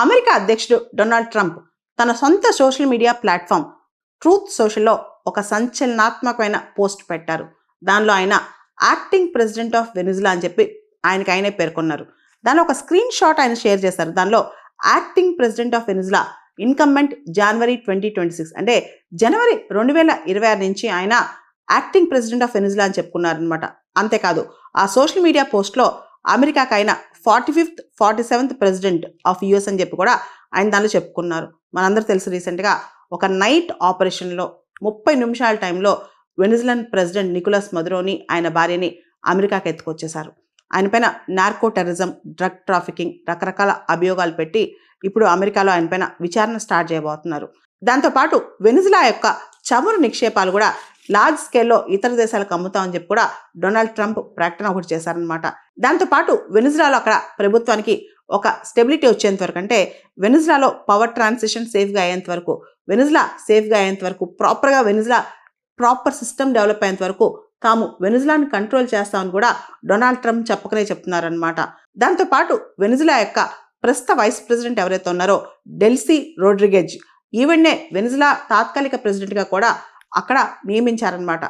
America అధ్యక్షుడు Donald Trump తన సొంత సోషల్ మీడియా ప్లాట్ఫామ్ ట్రూత్ సోషల్లో ఒక సంచలనాత్మకమైన పోస్ట్ పెట్టారు. దానిలో ఆయన యాక్టింగ్ ప్రెసిడెంట్ ఆఫ్ వెనిజులా అని చెప్పి ఆయనే పేర్కొన్నారు. దానిలో ఒక స్క్రీన్ షాట్ ఆయన షేర్ చేశారు. దానిలో acting president of Venezuela incumbent జనవరి 2026 అంటే జనవరి 2026 నుంచి ఆయన యాక్టింగ్ ప్రెసిడెంట్ ఆఫ్ వెనిజులా అని చెప్పుకున్నారనమాట. అంతేకాదు ఆ సోషల్ మీడియా పోస్ట్లో అమెరికాకు ఆయన 45th 47th president of US అని చెప్పి కూడా ఆయన దానిలో చెప్పుకున్నారు. మనందరూ తెలుసు, రీసెంట్గా ఒక నైట్ ఆపరేషన్లో 30 నిమిషాల టైంలో వెనిజులన్ ప్రెసిడెంట్ నికోలస్ మదురోని ఆయన భార్యని అమెరికాకి ఎత్తుకొచ్చేశారు. ఆయన పైన నార్కో టెర్రరిజం, డ్రగ్ ట్రాఫికింగ్ రకరకాల అభియోగాలు పెట్టి ఇప్పుడు అమెరికాలో ఆయన పైన విచారణ స్టార్ట్ చేయబోతున్నారు. దాంతోపాటు వెనిజులా యొక్క చమురు నిక్షేపాలు కూడా లార్జ్ స్కేల్లో ఇతర దేశాలకు అమ్ముతామని చెప్పి కూడా డొనాల్డ్ ట్రంప్ ప్రకటన ఒకటి చేశారనమాట. దాంతోపాటు వెనిజులాలో అక్కడ ప్రభుత్వానికి ఒక స్టెబిలిటీ వచ్చేంత వరకు, అంటే వెనిజులాలో పవర్ ట్రాన్సిషన్ సేఫ్గా అయ్యేంత వరకు, వెనిజులా సేఫ్గా అయ్యేంత వరకు, ప్రాపర్గా వెనిజులా ప్రాపర్ సిస్టమ్ డెవలప్ అయ్యేంత వరకు తాము వెనిజులాని కంట్రోల్ చేస్తామని కూడా డొనాల్డ్ ట్రంప్ చెప్పకనే చెప్తున్నారనమాట. దాంతోపాటు వెనిజులా యొక్క ప్రస్తుత వైస్ ప్రెసిడెంట్ ఎవరైతే ఉన్నారో డెల్సీ రోడ్రిగెజ్, ఈవెన్నే వెనిజులా తాత్కాలిక ప్రెసిడెంట్గా కూడా అక్కడ నియమించారనమాట.